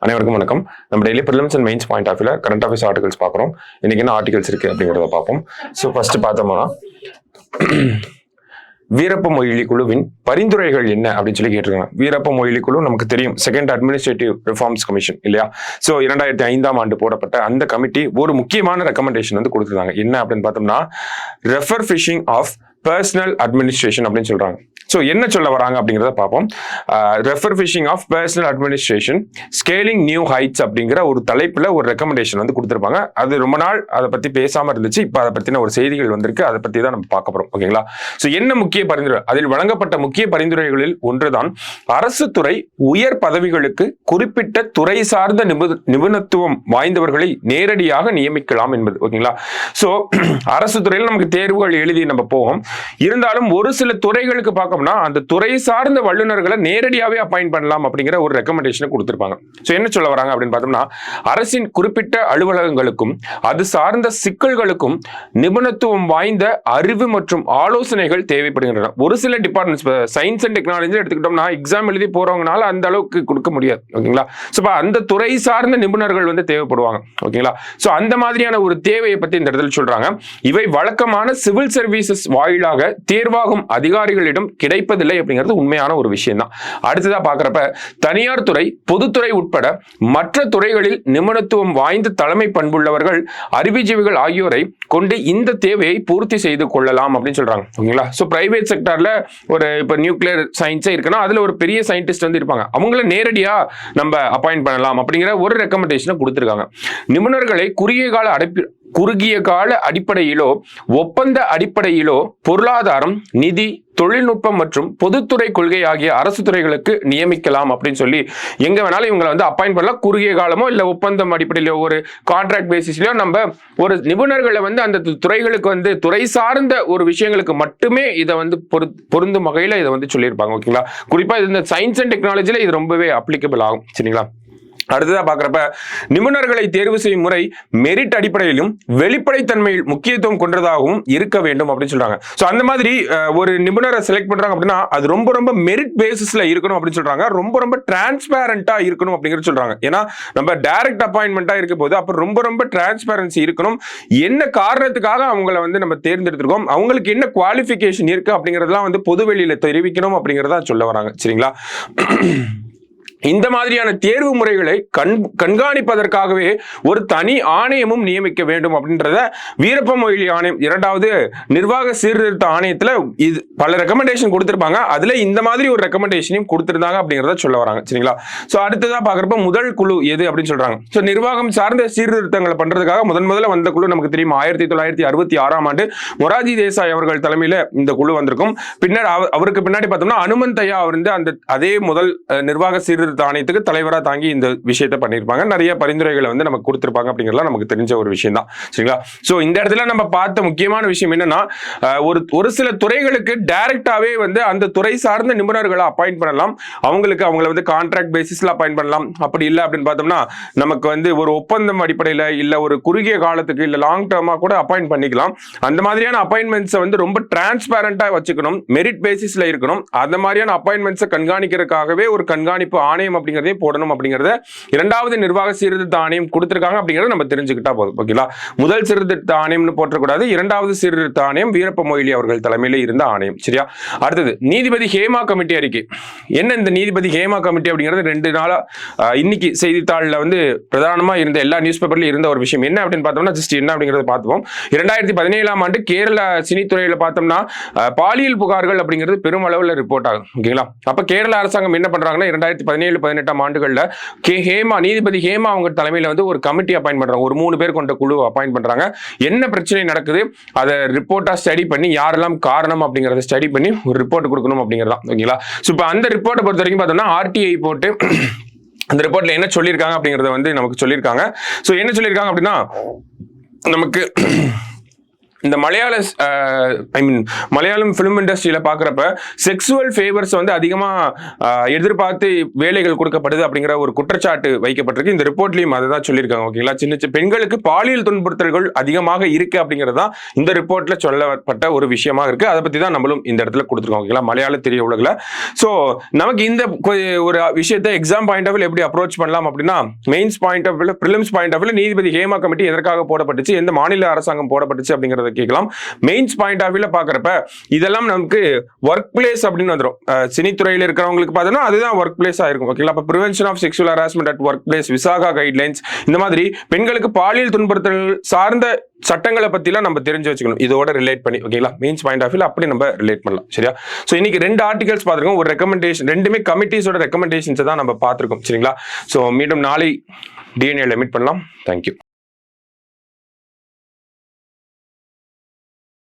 அனைவருக்கும் வணக்கம். நம்ம daily prelims and mains point of வியூல கரண்ட் அஃபேர்ஸ் ஆர்டிகல்ஸ் பார்க்குறோம். இன்னைக்கு என்ன ஆர்டிகல்ஸ் இருக்கு அப்படிங்கிறத பார்ப்போம். ஸோ ஃபர்ஸ்ட் பார்த்தோம்னா வீரப்ப மொய்லி குழுவின் பரிந்துரைகள் என்ன அப்படின்னு சொல்லி கேட்டிருக்காங்க. வீரப்ப மொய்லி குழு நமக்கு தெரியும், செகண்ட் அட்மினிஸ்ட்ரேட்டிவ் ரிஃபார்ம்ஸ் கமிஷன் இல்லையா? ஸோ 2005 போடப்பட்ட அந்த கமிட்டி ஒரு முக்கியமான ரெக்கமெண்டேஷன் வந்து கொடுத்துருக்காங்க. என்ன அப்படின்னு பார்த்தோம்னா refurbishing of personnel administration அப்படின்னு சொல்றாங்க. ஸோ என்ன சொல்ல வராங்க அப்படிங்கிறத பார்ப்போம். Refurbishing of personnel administration scaling new heights அப்படிங்கிற ஒரு தலைப்புல ஒரு ரெக்கமெண்டேஷன் வந்து கொடுத்துருப்பாங்க. அது ரொம்ப நாள் அதை பத்தி பேசாம இருந்துச்சு. இப்போ அதை பத்தின ஒரு செய்திகள் வந்திருக்கு. அதை பத்தி தான் நம்ம பார்க்க போறோம். ஓகேங்களா? ஸோ என்ன முக்கிய பரிந்துரை? அதில் வழங்கப்பட்ட முக்கிய பரிந்துரைகளில் ஒன்றுதான் அரசு துறை உயர் பதவிகளுக்கு குறிப்பிட்ட துறை சார்ந்த நிபுணத்துவம் வாய்ந்தவர்களை நேரடியாக நியமிக்கலாம் என்பது. ஓகேங்களா? ஸோ அரசு துறையில் நமக்கு தேர்வுகள் எழுதி நம்ம போவோம். இருந்தாலும் ஒரு சில துறைகளுக்கு பார்க்கணும்னா அந்த துறை சார்ந்த வல்லுநர்களை நேரடியாவே அப்பாயிண்ட் பண்ணலாம் அப்படிங்கிற ஒரு ரெக்கமெண்டேஷன் கொடுத்திருப்பாங்க. சோ என்ன சொல்ல வராங்க அப்படின்னு பார்த்தோம்னா அரசின் குறிப்பிட்ட அலுவலகங்களுக்கும் அது சார்ந்த சிக்கல்களுக்கும் நிபுணத்துவம் வாய்ந்த அறிவு மற்றும் ஆலோசனைகள் தேவைப்படுகின்றன. ஒரு சில டிபார்ட்மெண்ட்ஸ், சயின்ஸ் அண்ட் டெக்னாலஜி எடுத்துக்கிட்டோம்னா எக்ஸாம் எழுதி போறவங்கனால அந்த அளவுக்கு கொடுக்க முடியாது. ஓகேங்களா? சோ அந்த துறை சார்ந்த நிபுணர்கள் வந்து தேவைப்படுவாங்க. ஓகேங்களா? சோ அந்த மாதிரியான ஒரு தேவையை பத்தி இந்த இடத்துல சொல்றாங்க. இவை வழக்கமான சிவில் சர்வீசஸ் வாயிலாக தேர்வாகும் அதிகாரிகளிடம் கிடைப்பதில்லை அப்படிங்கிறது உண்மையான ஒரு விஷயம் தான். அடுத்ததா பார்க்கிறப்ப தனியார் துறை, பொதுத்துறை உட்பட மற்ற துறைகளில் நிபுணத்துவம் வாய்ந்த தலைமை பண்புள்ளவர்கள், அறிவுஜீவிகள் ஆகியோரை கொண்டு இந்த தேவையை பூர்த்தி செய்து கொள்ளலாம் அப்படின்னு சொல்றாங்க. ஓகேங்களா? சோ பிரைவேட் செக்டர்ல ஒரு இப்ப நியூக்ளியர் சயின்ஸே இருக்குன்னா அதுல ஒரு பெரிய சயின்டிஸ்ட் வந்து இருப்பாங்க. அவங்கள நேரடியா நம்ம அப்பாயிண்ட் பண்ணலாம் அப்படிங்கிற ஒரு ரெக்கமெண்டேஷனை கொடுத்திருக்காங்க. நிபுணர்களை குறுகிய கால அடிப்படையிலோ ஒப்பந்த அடிப்படையிலோ பொருளாதாரம், நிதி, தொழில்நுட்பம் மற்றும் பொதுத்துறை கொள்கை ஆகிய அரசு துறைகளுக்கு நியமிக்கலாம் அப்படின்னு சொல்லி எங்க வேணாலும் இவங்களை வந்து அப்பாயிண்ட் பண்ணலாம். குறுகிய காலமோ இல்ல ஒப்பந்தம் அடிப்படையிலோ ஒரு கான்ட்ராக்ட் பேசிஸ்லயோ நம்ம ஒரு நிபுணர்களை வந்து அந்த துறைகளுக்கு வந்து துறை சார்ந்த ஒரு விஷயங்களுக்கு மட்டுமே இதை வந்து பொருந்தும் வகையில இதை வந்து சொல்லியிருப்பாங்க. ஓகேங்களா? குறிப்பா இந்த சயின்ஸ் அண்ட் டெக்னாலஜில இது ரொம்பவே அப்ளிகபிள் ஆகும். சரிங்களா? அடுத்ததா பார்க்கிறப்ப நிபுணர்களை தேர்வு செய்யும் முறை மெரிட் அடிப்படையிலும் வெளிப்படைத்தன்மையில் முக்கியத்துவம் கொண்டதாகவும் இருக்க வேண்டும் அப்படின்னு சொல்றாங்க. சோ அந்த மாதிரி ஒரு நிபுணரை செலக்ட் பண்றாங்க அப்படின்னா அது ரொம்ப மெரிட் பேசிஸ்ல இருக்கணும் அப்படின்னு சொல்றாங்க. ரொம்ப டிரான்ஸ்பேரண்டா இருக்கணும் அப்படிங்கிறது சொல்றாங்க. ஏன்னா நம்ம டைரக்ட் அப்பாயின்மெண்டா இருக்க போது அப்ப ரொம்ப டிரான்ஸ்பேரன்சி இருக்கணும். என்ன காரணத்துக்காக அவங்களை வந்து நம்ம தேர்ந்தெடுத்திருக்கோம், அவங்களுக்கு என்ன குவாலிஃபிகேஷன் இருக்கு அப்படிங்கறதெல்லாம் வந்து பொதுவெளியில தெரிவிக்கணும் அப்படிங்கறதா சொல்ல வராங்க. சரிங்களா? இந்த மாதிரியான தேர்வு முறைகளை கண்காணிப்பதற்காகவே ஒரு தனி ஆணையமும் நியமிக்க வேண்டும் அப்படின்றத வீரப்ப மொய்லி ஆணையம், இரண்டாவது நிர்வாக சீர்திருத்த ஆணையத்துல இது பல ரெக்கமெண்டேஷன் கொடுத்திருப்பாங்க. அதுல இந்த மாதிரி ஒரு ரெக்கமெண்டேஷனையும் கொடுத்திருந்தாங்க அப்படிங்கறத சொல்ல வராங்க. சரிங்களா? சோ அடுத்ததா பாக்குறப்ப முதல் குழு எது அப்படின்னு சொல்றாங்க. சோ நிர்வாகம் சார்ந்த சீர்திருத்தங்களை பண்றதுக்காக முதல்ல வந்த குழு நமக்கு தெரியும் 1966 மொராஜி தேசாய் அவர்கள் தலைமையில இந்த குழு வந்திருக்கும். பின்னர் அவருக்கு பின்னாடி பார்த்தோம்னா அனுமன் தயா அவர் அந்த அதே முதல் நிர்வாக சீர்திருத்த ஆணையத்துக்கு தலைவரா தாங்கி இந்த விஷயத்தை பண்ணிருப்பாங்க. நிறைய பரிந்துரைகளை வந்து நமக்கு கொடுத்திருப்பாங்க அப்படிங்கிறதுலாம் நமக்கு தெரிஞ்ச ஒரு விஷயம் தான். சரிங்களா? சோ இந்த இடத்துல நம்ம பார்த்த முக்கியமான விஷயம் என்னன்னா ஒரு சில துறைகளுக்கு டைரக்டாவே வந்து அந்த துறை சார்ந்த நிபுணர்களை அப்பாயிண்ட் பண்ணலாம். அவங்களை வந்து கான்ட்ராக்ட் பேசிஸ்ல அப்பாயிண்ட் பண்ணலாம். அப்படி இல்லை அப்படின்னு பார்த்தோம்னா நமக்கு வந்து ஒரு ஒப்பந்தம் அடிப்படையில இல்ல ஒரு குறுகிய காலத்துக்கு இல்ல லாங் டர்மா கூட அப்பாயிண்ட் பண்ணிக்கலாம். அந்த மாதிரியான அப்பாயின்மெண்ட்ஸை வந்து ரொம்ப டிரான்ஸ்பேரண்டா வச்சுக்கணும், மெரிட் பேசிஸ்ல இருக்கணும். அந்த மாதிரியான அப்பாயின்மெண்ட்ஸை கண்காணிக்கிறதுக்காகவே ஒரு கண்காணிப்பு ஆணையம் அப்படிங்கறதே போடணும் அப்படிங்கறத இரண்டாவது நிர்வாக சீர்திருத்த ஆணையம் கொடுத்திருக்காங்க அப்படிங்கறத நம்ம தெரிஞ்சுக்கிட்டா போதும். ஓகேங்களா? முதல் சீர்திருத்த ஆணையம்னு போற்றக்கூடாது. இரண்டாவது சீர்திருத்த ஆணையம் வீரப்ப மொய்லி அவர்கள் தலைமையில இருந்த ஆணையம். சரியா? அடுத்தது நீதிபதி ஹேமா கமிட்டி அறிக்கை. என்ன இந்த நீதிபதி ஹேமா கமிட்டி அப்படிங்கிறது 2 நாளா இன்னைக்கு செய்தித்தாள்ல வந்து பிரதானமா இருந்த எல்லா நியூஸ் பேப்பர்ல இருந்த ஒரு விஷயம். என்ன அப்படின்னு பார்த்தோம்னா ஜஸ்ட் என்ன அப்படிங்கறத பார்த்துப்போம். 2017 கேரள சினித்துறையில பார்த்தோம்னா பாலியல் புகார்கள் அப்படிங்கிறது பெரும் அளவுல ரிப்போர்ட் ஆகும். ஓகேங்களா? அப்ப கேரள அரசாங்கம் என்ன பண்றாங்கன்னா 2017-18 ஹேமா, நீதிபதி ஹேமா அவங்க தலைமையில வந்து ஒரு கமிட்டி அப்பாயிண்ட் பண்றாங்க. ஒரு 3 பேர் கொண்ட குழு அப்பாயிண்ட் பண்றாங்க. என்ன பிரச்சனை நடக்குது அதை ரிப்போர்ட்டா ஸ்டடி பண்ணி யாரெல்லாம் காரணம் அப்படிங்கறத ஸ்டடி பண்ணி ஒரு ரிப்போர்ட் கொடுக்கணும் அப்படிங்கறதா. ஓகேங்களா? சோ இப்போ அந்த ரிப்போர்ட்டை பொறுத்த வரைக்கும் பார்த்தோம்னா RTI போட்டு அந்த ரிப்போர்ட்ல என்ன சொல்லியிருக்காங்க அப்படிங்கறத வந்து நமக்கு சொல்லியிருக்காங்க. சோ என்ன சொல்லியிருக்காங்க அப்படின்னா நமக்கு இந்த மலையாளம் ஃபிலிம் இண்டஸ்ட்ரியில பாக்குறப்ப செக்ஸுவல் ஃபேவர்ஸ் வந்து அதிகமா எதிர்பார்த்து வேலைகள் கொடுக்கப்படுது அப்படிங்கிற ஒரு குற்றச்சாட்டு வைக்கப்பட்டிருக்கு. இந்த ரிப்போர்ட்லயும் அதை தான் சொல்லியிருக்காங்க. ஓகேங்களா, சின்ன சின்ன பெண்களுக்கு பாலியல் துன்புறுத்தல்கள் அதிகமாக இருக்கு அப்படிங்கிறது தான் இந்த ரிப்போர்ட்ல சொல்லப்பட்ட ஒரு விஷயமா இருக்கு. அதை பத்தி தான் நம்மளும் இந்த இடத்துல கொடுத்துருக்கோம். ஓகேங்களா, மலையாள திரை உலகில். ஸோ நமக்கு இந்த ஒரு விஷயத்தை எக்ஸாம் பாயிண்ட் ஆஃப் வியூ எப்படி அப்ரோச் பண்ணலாம் அப்படின்னா, mains point of view, prelims point of view நீதிபதி ஹேமா கமிட்டி எதற்காக போடப்பட்டுச்சு, எந்த மாநில அரசாங்கம் போடப்பட்டுச்சு அப்படிங்கறத கேட்கலாம். மெயின்ஸ் பாயிண்ட் ஆஃப் வியூல பாக்குறப்ப இதெல்லாம் நமக்கு ஒர்க் பிளேஸ் அப்படின்னு வந்துடும். சினித்துறையில் இருக்கிறவங்களுக்கு பார்த்தோம்னா அதுதான் ஒர்க் பிளேஸா இருக்கும். ஓகேங்களா, அப்ப prevention of sexual harassment at workplace, Vishaka guidelines, இந்த மாதிரி பெண்களுக்கு பாலியல் துன்புறுத்தல் சார்ந்த சட்டங்களை பத்திலாம் நம்ம தெரிஞ்சு வச்சுக்கணும், இதோட ரிலேட் பண்ணி. ஓகேங்களா, மெயின்ஸ் பாயிண்ட் ஆஃப் வியூல அப்படி நம்ம ரிலேட் பண்ணலாம். சரியா? சோ இன்னைக்கு 2 ஆர்டிகல்ஸ் பார்த்திருக்கோம், ஒரு ரெக்கமெண்டேஷன், ரெண்டுமே கமிட்டிஸோட ரெக்கமெண்டேஷன்ஸ் தான் நம்ம பார்த்திருக்கோம். சரிங்களா? சோ மீண்டும் நாளை DNA மீட் பண்ணலாம். தேங்க்யூ.